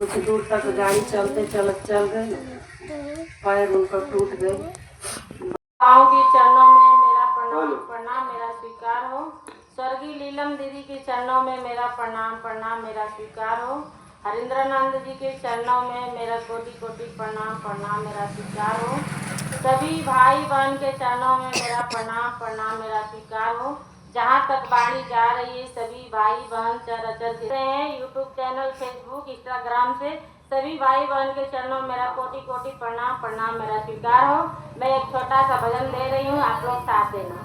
कुछ दूर तक गाड़ी चलते चलत चल गए, पैर उनका टूट गए। माताओं के चरणों में मेरा प्रणाम प्रणाम मेरा स्वीकार हो। स्वर्गीय लीलम दीदी के चरणों में मेरा प्रणाम प्रणाम मेरा स्वीकार हो। हरिंद्रानंद जी के चरणों में मेरा कोटि कोटि प्रणाम प्रणाम मेरा स्वीकार हो। सभी भाई बहन के चरणों में मेरा प्रणाम प्रणाम मेरा स्वीकार हो। जहाँ तक वाणी जा रही है सभी भाई बहन चर हैं, यूट्यूब चैनल, फेसबुक, इंस्टाग्राम से सभी भाई बहन के चरणों में मेरा कोटि कोटि प्रणाम प्रणाम मेरा स्वीकार हो। मैं एक छोटा सा भजन दे रही हूँ, आप लोग साथ देना।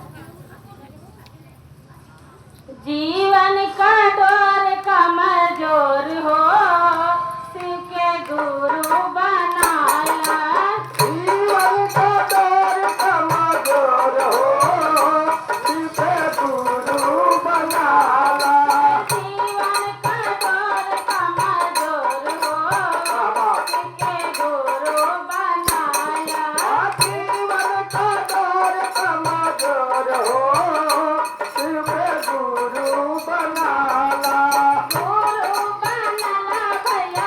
जीवन का डोर कमजोर हो, शिव के गुरु बनाया। जीवन का डोर कमजोर हो, शिव के गुरु बनाया। जीवन का डोर कमजोर हो, शिव के गुरु बनाया। जीवन का डोर कमजोर हो, शिव के गुरु बनाया। गुरु बनाला भैया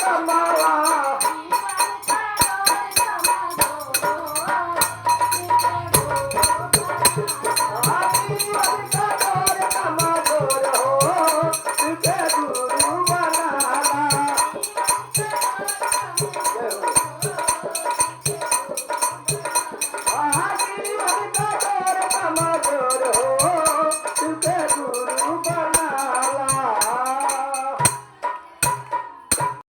कमजोर